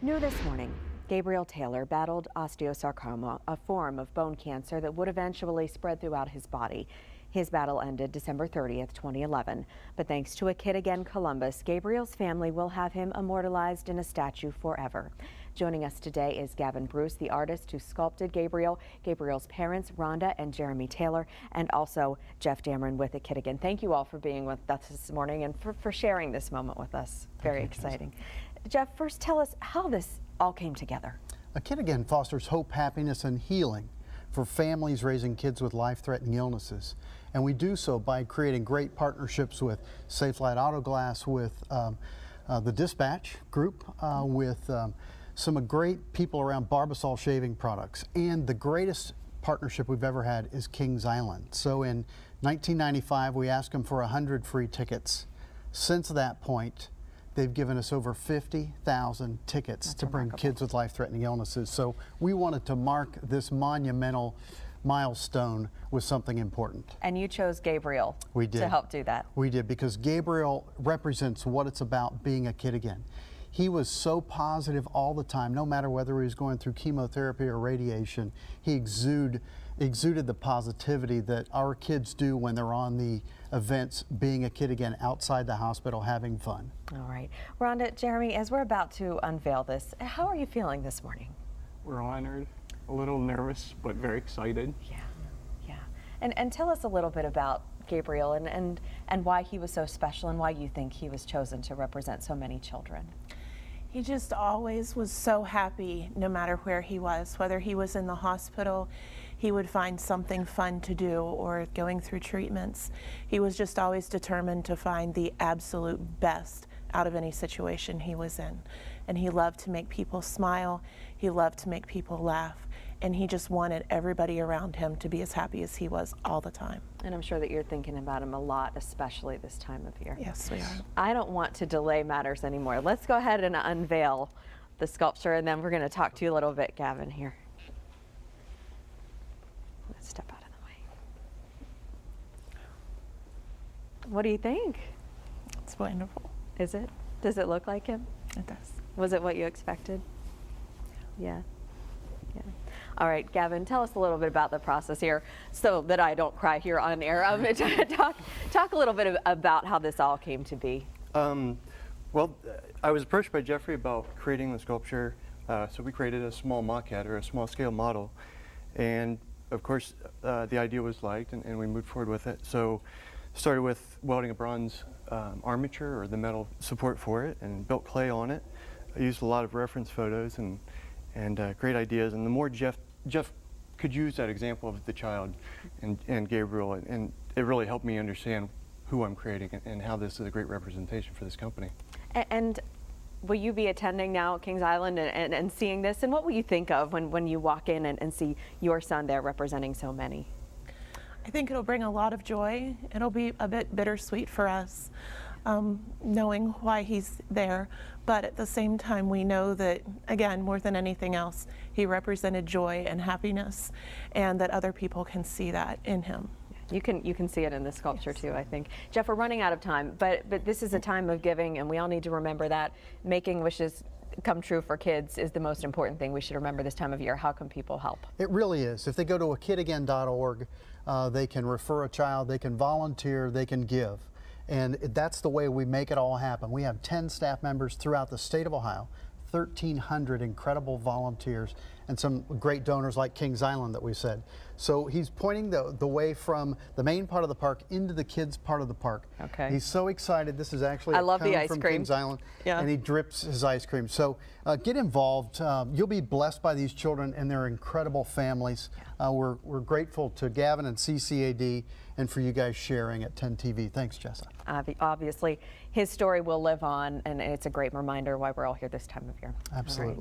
New this morning, Gabriel Taylor battled osteosarcoma, a form of bone cancer that would eventually spread throughout his body. His battle ended December 30th, 2011. But thanks to A Kid Again Columbus, Gabriel's family will have him immortalized in a statue forever. Joining us today is Gavin Bruce, the artist who sculpted Gabriel, Gabriel's parents, Rhonda and Jeremy Taylor, and also Jeff Dameron with A Kid Again. Thank you all for being with us this morning and for sharing this moment with us. Very exciting. Jeff, first tell us how this all came together. A Kid Again fosters hope, happiness, and healing for families raising kids with life-threatening illnesses. And we do so by creating great partnerships with Safe Light Auto Glass, with the Dispatch Group, with some great people around Barbasol shaving products. And the greatest partnership we've ever had is Kings Island. So in 1995, we asked them for 100 free tickets. Since that point, they've given us over 50,000 tickets to bring kids with life-threatening illnesses. So we wanted to mark this monumental milestone with something important. And you chose Gabriel to help do that. We did, because Gabriel represents what it's about being a kid again. He was so positive all the time, no matter whether he was going through chemotherapy or radiation. He exuded the positivity that our kids do when they're on the events, being a kid again, outside the hospital, having fun. All right. Rhonda, Jeremy, as we're about to unveil this, how are you feeling this morning? We're honored, a little nervous, but very excited. Yeah. And tell us a little bit about Gabriel and why he was so special and why you think he was chosen to represent so many children. He just always was so happy no matter where he was, whether he was in the hospital, he would find something fun to do, or going through treatments. He was just always determined to find the absolute best out of any situation he was in. And he loved to make people smile, he loved to make people laugh, and he just wanted everybody around him to be as happy as he was all the time. And I'm sure that you're thinking about him a lot, especially this time of year. Yes, we are. I don't want to delay matters anymore. Let's go ahead and unveil the sculpture, and then we're going to talk to you a little bit, Gavin, here. Let's step out of the way. What do you think? It's wonderful. Is it? Does it look like him? It does. Was it what you expected? Yeah. All right, Gavin, tell us a little bit about the process here so that I don't cry here on air. Talk a little bit about how this all came to be. Well, I was approached by Jeffrey about creating the sculpture, so we created a small maquette, or a small scale model, and of course the idea was liked, and we moved forward with it. So started with welding a bronze armature, or the metal support for it, and built clay on it. I used a lot of reference photos and great ideas, and the more Jeff could use that example of the child and Gabriel, and it really helped me understand who I'm creating and how this is a great representation for this company. And will you be attending now at Kings Island and seeing this, and what will you think of when you walk in and see your son there representing so many? I think it'll bring a lot of joy. It'll be a bit bittersweet for us, knowing why he's there, but at the same time we know that, again, more than anything else, he represented joy and happiness, and that other people can see that in him. You can see it in the sculpture, yes, too, I think. Jeff, we're running out of time, but this is a time of giving, and we all need to remember that making wishes come true for kids is the most important thing we should remember this time of year. How can people help? It really is. If they go to akidagain.org, they can refer a child, they can volunteer, they can give. And that's the way we make it all happen. We have 10 staff members throughout the state of Ohio, 1,300 incredible volunteers, and some great donors like Kings Island that we said. So he's pointing the way from the main part of the park into the kids' part of the park. Okay. He's so excited. This is actually I love the ice from cream. Kings Island, yeah. And he drips his ice cream. So get involved. You'll be blessed by these children and their incredible families. We're grateful to Gavin and CCAD and for you guys sharing at 10 TV. Thanks, Jessa. Obviously, his story will live on, and it's a great reminder why we're all here this time of year. Absolutely.